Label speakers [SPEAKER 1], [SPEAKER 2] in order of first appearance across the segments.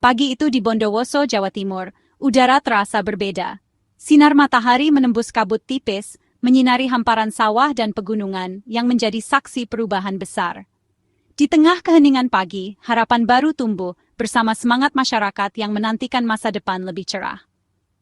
[SPEAKER 1] Pagi itu di Bondowoso, Jawa Timur, udara terasa berbeda. Sinar matahari menembus kabut tipis, menyinari hamparan sawah dan pegunungan yang menjadi saksi perubahan besar. Di tengah keheningan pagi, harapan baru tumbuh bersama semangat masyarakat yang menantikan masa depan lebih cerah.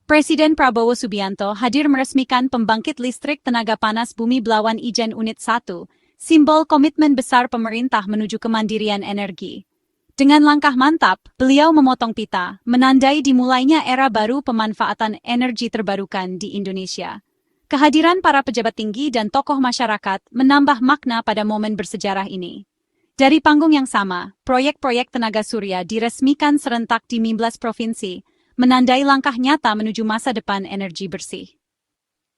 [SPEAKER 1] Presiden Prabowo Subianto hadir meresmikan pembangkit listrik tenaga panas Bumi Belawan Ijen Unit 1, simbol komitmen besar pemerintah menuju kemandirian energi. Dengan langkah mantap, beliau memotong pita, menandai dimulainya era baru pemanfaatan energi terbarukan di Indonesia. Kehadiran para pejabat tinggi dan tokoh masyarakat menambah makna pada momen bersejarah ini. Dari panggung yang sama, proyek-proyek tenaga surya diresmikan serentak di 15 provinsi, menandai langkah nyata menuju masa depan energi bersih.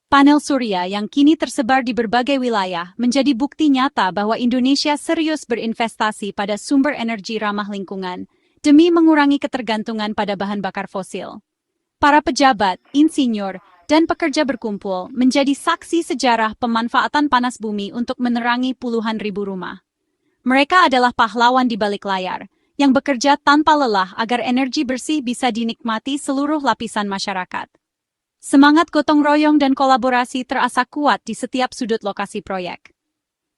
[SPEAKER 1] Panel surya yang kini tersebar di berbagai wilayah menjadi bukti nyata bahwa Indonesia serius berinvestasi pada sumber energi ramah lingkungan demi mengurangi ketergantungan pada bahan bakar fosil. Para pejabat, insinyur, dan pekerja berkumpul menjadi saksi sejarah pemanfaatan panas bumi untuk menerangi puluhan ribu rumah. Mereka adalah pahlawan di balik layar, yang bekerja tanpa lelah agar energi bersih bisa dinikmati seluruh lapisan masyarakat. Semangat gotong royong dan kolaborasi terasa kuat di setiap sudut lokasi proyek.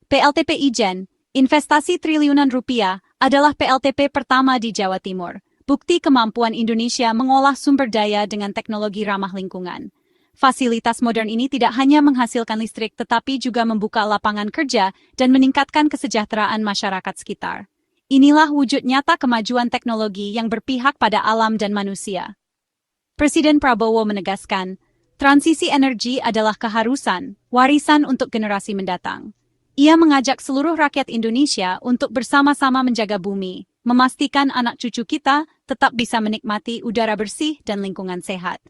[SPEAKER 1] PLTP Ijen, investasi triliunan rupiah, adalah PLTP pertama di Jawa Timur, bukti kemampuan Indonesia mengolah sumber daya dengan teknologi ramah lingkungan. Fasilitas modern ini tidak hanya menghasilkan listrik tetapi juga membuka lapangan kerja dan meningkatkan kesejahteraan masyarakat sekitar. Inilah wujud nyata kemajuan teknologi yang berpihak pada alam dan manusia. Presiden Prabowo menegaskan, transisi energi adalah keharusan, warisan untuk generasi mendatang. Ia mengajak seluruh rakyat Indonesia untuk bersama-sama menjaga bumi, memastikan anak cucu kita tetap bisa menikmati udara bersih dan lingkungan sehat.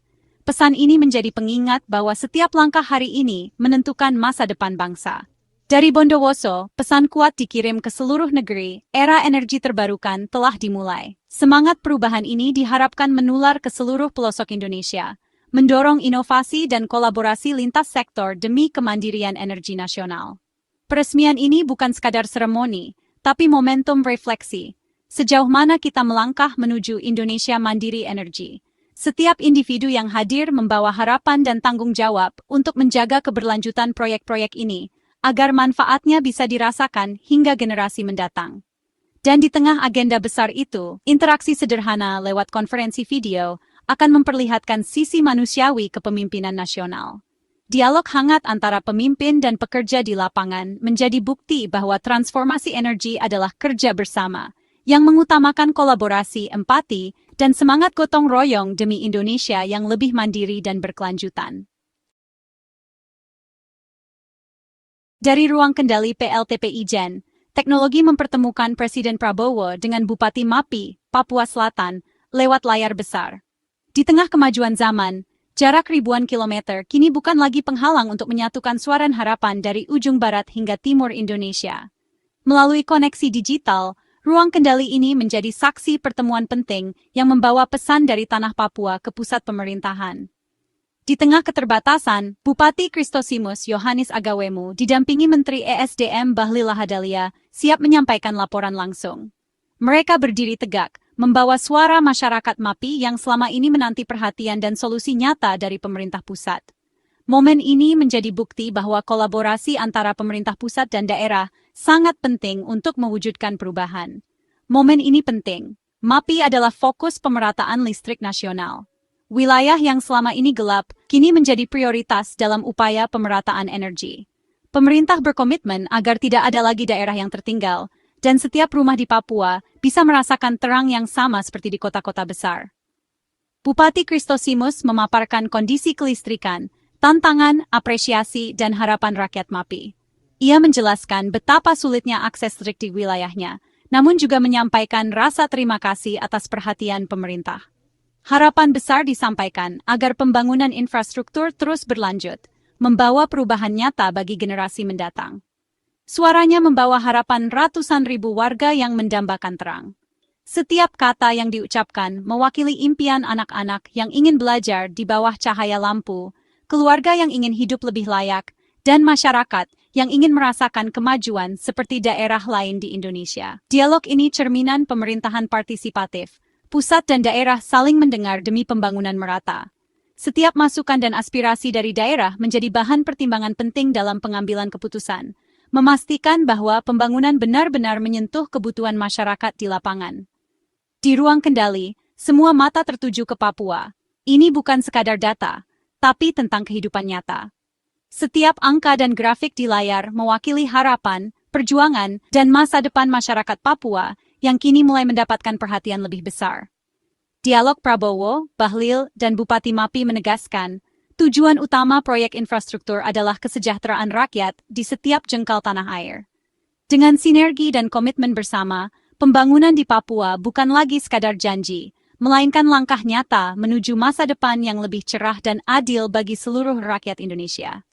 [SPEAKER 1] Pesan ini menjadi pengingat bahwa setiap langkah hari ini menentukan masa depan bangsa. Dari Bondowoso, pesan kuat dikirim ke seluruh negeri, era energi terbarukan telah dimulai. Semangat perubahan ini diharapkan menular ke seluruh pelosok Indonesia, mendorong inovasi dan kolaborasi lintas sektor demi kemandirian energi nasional. Peresmian ini bukan sekadar seremoni, tapi momentum refleksi. Sejauh mana kita melangkah menuju Indonesia mandiri energi. Setiap individu yang hadir membawa harapan dan tanggung jawab untuk menjaga keberlanjutan proyek-proyek ini, agar manfaatnya bisa dirasakan hingga generasi mendatang. Dan di tengah agenda besar itu, interaksi sederhana lewat konferensi video akan memperlihatkan sisi manusiawi kepemimpinan nasional. Dialog hangat antara pemimpin dan pekerja di lapangan menjadi bukti bahwa transformasi energi adalah kerja bersama, yang mengutamakan kolaborasi, empati, dan semangat gotong royong demi Indonesia yang lebih mandiri dan berkelanjutan. Dari ruang kendali PLTP Ijen, teknologi mempertemukan Presiden Prabowo dengan Bupati Mapi, Papua Selatan, lewat layar besar. Di tengah kemajuan zaman, jarak ribuan kilometer kini bukan lagi penghalang untuk menyatukan suara harapan dari ujung barat hingga timur Indonesia. Melalui koneksi digital, ruang kendali ini menjadi saksi pertemuan penting yang membawa pesan dari tanah Papua ke pusat pemerintahan. Di tengah keterbatasan, Bupati Kristosimus Yohanis Agawemu didampingi Menteri ESDM Bahlil Lahadalia siap menyampaikan laporan langsung. Mereka berdiri tegak, membawa suara masyarakat Mapi yang selama ini menanti perhatian dan solusi nyata dari pemerintah pusat. Momen ini menjadi bukti bahwa kolaborasi antara pemerintah pusat dan daerah sangat penting untuk mewujudkan perubahan. Momen ini penting. Mapi adalah fokus pemerataan listrik nasional. Wilayah yang selama ini gelap, kini menjadi prioritas dalam upaya pemerataan energi. Pemerintah berkomitmen agar tidak ada lagi daerah yang tertinggal, dan setiap rumah di Papua bisa merasakan terang yang sama seperti di kota-kota besar. Bupati Kristosimus memaparkan kondisi kelistrikan, tantangan, apresiasi, dan harapan rakyat Mapi. Ia menjelaskan betapa sulitnya akses listrik di wilayahnya, namun juga menyampaikan rasa terima kasih atas perhatian pemerintah. Harapan besar disampaikan agar pembangunan infrastruktur terus berlanjut, membawa perubahan nyata bagi generasi mendatang. Suaranya membawa harapan ratusan ribu warga yang mendambakan terang. Setiap kata yang diucapkan mewakili impian anak-anak yang ingin belajar di bawah cahaya lampu, keluarga yang ingin hidup lebih layak, dan masyarakat yang ingin merasakan kemajuan seperti daerah lain di Indonesia. Dialog ini cerminan pemerintahan partisipatif, Pusat dan daerah saling mendengar demi pembangunan merata. Setiap masukan dan aspirasi dari daerah menjadi bahan pertimbangan penting dalam pengambilan keputusan, memastikan bahwa pembangunan benar-benar menyentuh kebutuhan masyarakat di lapangan. Di ruang kendali, semua mata tertuju ke Papua. Ini bukan sekadar data, tapi tentang kehidupan nyata. Setiap angka dan grafik di layar mewakili harapan, perjuangan, dan masa depan masyarakat Papua yang kini mulai mendapatkan perhatian lebih besar. Dialog Prabowo, Bahlil, dan Bupati Mapi menegaskan, tujuan utama proyek infrastruktur adalah kesejahteraan rakyat di setiap jengkal tanah air. Dengan sinergi dan komitmen bersama, pembangunan di Papua bukan lagi sekadar janji, melainkan langkah nyata menuju masa depan yang lebih cerah dan adil bagi seluruh rakyat Indonesia.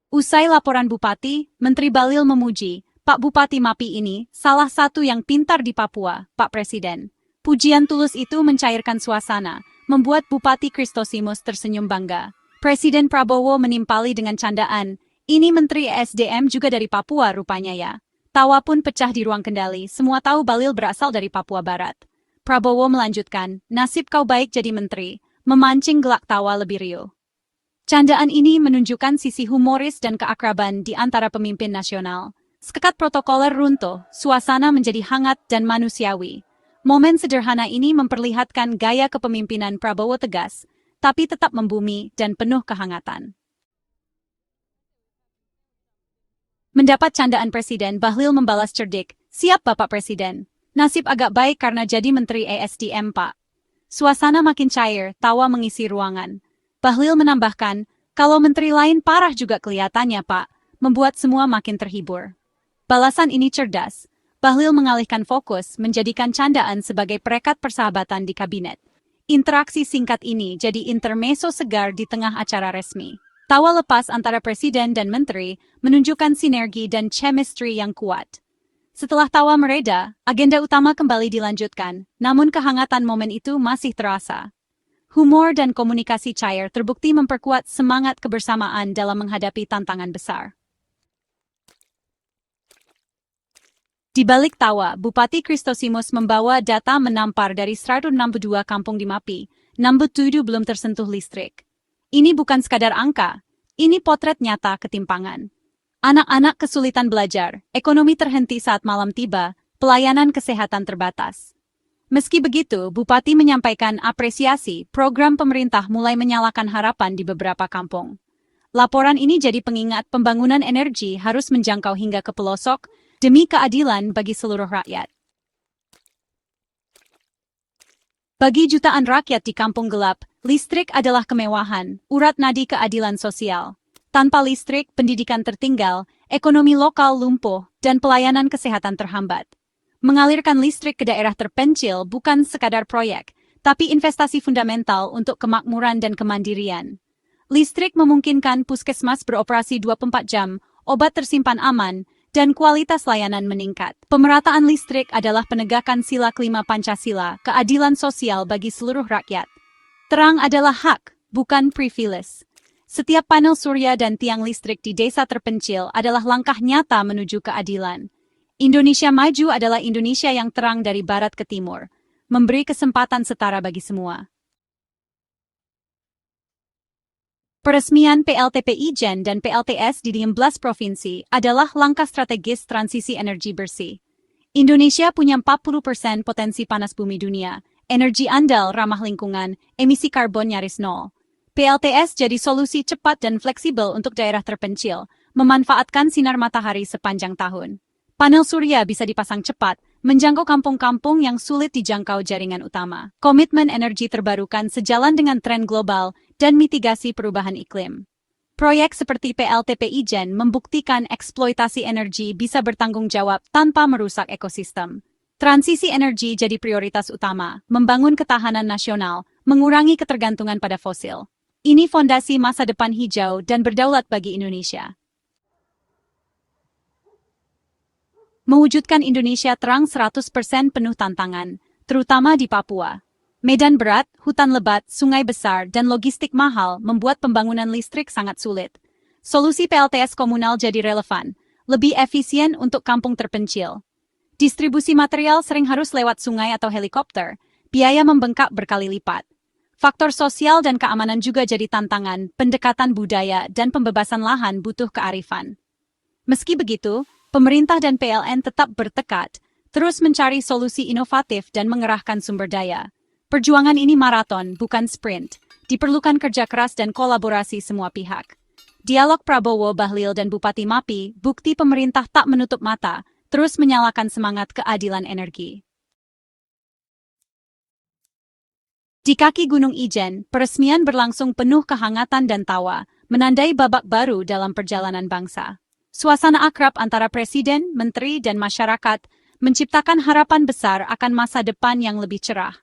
[SPEAKER 1] Usai laporan Bupati, Menteri Bahlil memuji, Pak Bupati Mapi ini salah satu yang pintar di Papua, Pak Presiden. Pujian tulus itu mencairkan suasana, membuat Bupati Kristosimus tersenyum bangga. Presiden Prabowo menimpali dengan candaan, ini Menteri ESDM juga dari Papua rupanya ya. Tawa pun pecah di ruang kendali, semua tahu Bahlil berasal dari Papua Barat. Prabowo melanjutkan, nasib kau baik jadi menteri, memancing gelak tawa lebih riuh. Candaan ini menunjukkan sisi humoris dan keakraban di antara pemimpin nasional. Sekekat protokoler runtuh, suasana menjadi hangat dan manusiawi. Momen sederhana ini memperlihatkan gaya kepemimpinan Prabowo tegas, tapi tetap membumi dan penuh kehangatan. Mendapat candaan Presiden, Bahlil membalas cerdik, siap Bapak Presiden. Nasib agak baik karena jadi Menteri ESDM Pak. Suasana makin cair, tawa mengisi ruangan. Bahlil menambahkan, kalau menteri lain parah juga kelihatannya Pak, membuat semua makin terhibur. Balasan ini cerdas. Bahlil mengalihkan fokus, menjadikan candaan sebagai perekat persahabatan di kabinet. Interaksi singkat ini jadi intermezzo segar di tengah acara resmi. Tawa lepas antara presiden dan menteri menunjukkan sinergi dan chemistry yang kuat. Setelah tawa mereda, agenda utama kembali dilanjutkan, namun kehangatan momen itu masih terasa. Humor dan komunikasi cair terbukti memperkuat semangat kebersamaan dalam menghadapi tantangan besar. Di balik tawa, Bupati Kristosimus membawa data menampar dari 162 kampung di Mapi, 67 belum tersentuh listrik. Ini bukan sekadar angka, ini potret nyata ketimpangan. Anak-anak kesulitan belajar, ekonomi terhenti saat malam tiba, pelayanan kesehatan terbatas. Meski begitu, Bupati menyampaikan apresiasi program pemerintah mulai menyalakan harapan di beberapa kampung. Laporan ini jadi pengingat pembangunan energi harus menjangkau hingga ke pelosok demi keadilan bagi seluruh rakyat. Bagi jutaan rakyat di kampung gelap, listrik adalah kemewahan, urat nadi keadilan sosial. Tanpa listrik, pendidikan tertinggal, ekonomi lokal lumpuh, dan pelayanan kesehatan terhambat. Mengalirkan listrik ke daerah terpencil bukan sekadar proyek, tapi investasi fundamental untuk kemakmuran dan kemandirian. Listrik memungkinkan puskesmas beroperasi 24 jam, obat tersimpan aman, dan kualitas layanan meningkat. Pemerataan listrik adalah penegakan sila kelima Pancasila, keadilan sosial bagi seluruh rakyat. Terang adalah hak, bukan privilege. Setiap panel surya dan tiang listrik di desa terpencil adalah langkah nyata menuju keadilan. Indonesia maju adalah Indonesia yang terang dari barat ke timur, memberi kesempatan setara bagi semua. Peresmian PLTP Ijen dan PLTS di 16 provinsi adalah langkah strategis transisi energi bersih. Indonesia punya 40% potensi panas bumi dunia, energi andal ramah lingkungan, emisi karbon nyaris nol. PLTS jadi solusi cepat dan fleksibel untuk daerah terpencil, memanfaatkan sinar matahari sepanjang tahun. Panel surya bisa dipasang cepat, menjangkau kampung-kampung yang sulit dijangkau jaringan utama. Komitmen energi terbarukan sejalan dengan tren global dan mitigasi perubahan iklim. Proyek seperti PLTP Ijen membuktikan eksploitasi energi bisa bertanggung jawab tanpa merusak ekosistem. Transisi energi jadi prioritas utama, membangun ketahanan nasional, mengurangi ketergantungan pada fosil. Ini fondasi masa depan hijau dan berdaulat bagi Indonesia. Mewujudkan Indonesia terang 100% penuh tantangan, terutama di Papua. Medan berat, hutan lebat, sungai besar, dan logistik mahal membuat pembangunan listrik sangat sulit. Solusi PLTS komunal jadi relevan, lebih efisien untuk kampung terpencil. Distribusi material sering harus lewat sungai atau helikopter, biaya membengkak berkali lipat. Faktor sosial dan keamanan juga jadi tantangan, pendekatan budaya dan pembebasan lahan butuh kearifan. Meski begitu, pemerintah dan PLN tetap bertekad, terus mencari solusi inovatif dan mengerahkan sumber daya. Perjuangan ini maraton, bukan sprint. Diperlukan kerja keras dan kolaborasi semua pihak. Dialog Prabowo, Bahlil, dan Bupati Mapi bukti pemerintah tak menutup mata, terus menyalakan semangat keadilan energi. Di kaki Gunung Ijen, peresmian berlangsung penuh kehangatan dan tawa, menandai babak baru dalam perjalanan bangsa. Suasana akrab antara presiden, menteri, dan masyarakat menciptakan harapan besar akan masa depan yang lebih cerah.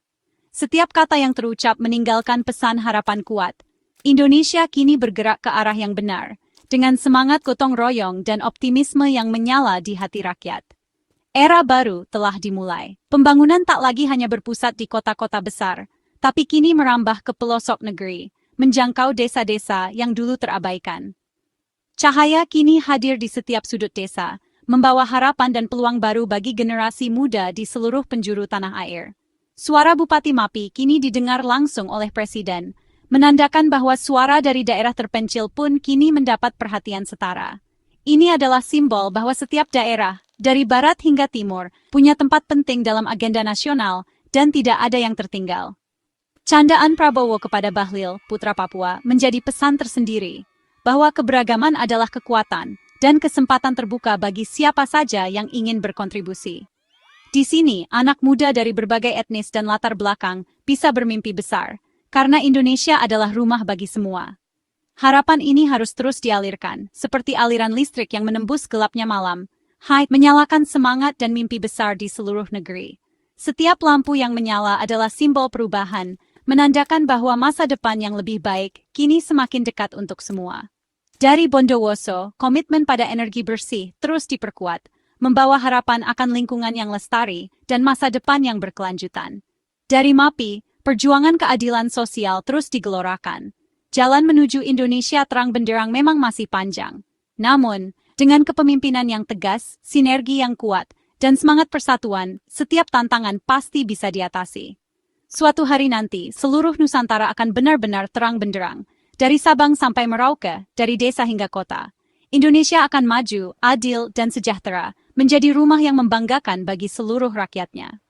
[SPEAKER 1] Setiap kata yang terucap meninggalkan pesan harapan kuat. Indonesia kini bergerak ke arah yang benar, dengan semangat gotong royong dan optimisme yang menyala di hati rakyat. Era baru telah dimulai. Pembangunan tak lagi hanya berpusat di kota-kota besar, tapi kini merambah ke pelosok negeri, menjangkau desa-desa yang dulu terabaikan. Cahaya kini hadir di setiap sudut desa, membawa harapan dan peluang baru bagi generasi muda di seluruh penjuru tanah air. Suara Bupati Mapi kini didengar langsung oleh Presiden, menandakan bahwa suara dari daerah terpencil pun kini mendapat perhatian setara. Ini adalah simbol bahwa setiap daerah, dari barat hingga timur, punya tempat penting dalam agenda nasional dan tidak ada yang tertinggal. Candaan Prabowo kepada Bahlil, putra Papua, menjadi pesan tersendiri, bahwa keberagaman adalah kekuatan dan kesempatan terbuka bagi siapa saja yang ingin berkontribusi. Di sini, anak muda dari berbagai etnis dan latar belakang bisa bermimpi besar, karena Indonesia adalah rumah bagi semua. Harapan ini harus terus dialirkan, seperti aliran listrik yang menembus gelapnya malam, menyalakan semangat dan mimpi besar di seluruh negeri. Setiap lampu yang menyala adalah simbol perubahan, menandakan bahwa masa depan yang lebih baik kini semakin dekat untuk semua. Dari Bondowoso, komitmen pada energi bersih terus diperkuat, membawa harapan akan lingkungan yang lestari dan masa depan yang berkelanjutan. Dari Mapi, perjuangan keadilan sosial terus digelorakan. Jalan menuju Indonesia terang benderang memang masih panjang. Namun, dengan kepemimpinan yang tegas, sinergi yang kuat, dan semangat persatuan, setiap tantangan pasti bisa diatasi. Suatu hari nanti, seluruh Nusantara akan benar-benar terang benderang. Dari Sabang sampai Merauke, dari desa hingga kota. Indonesia akan maju, adil, dan sejahtera, menjadi rumah yang membanggakan bagi seluruh rakyatnya.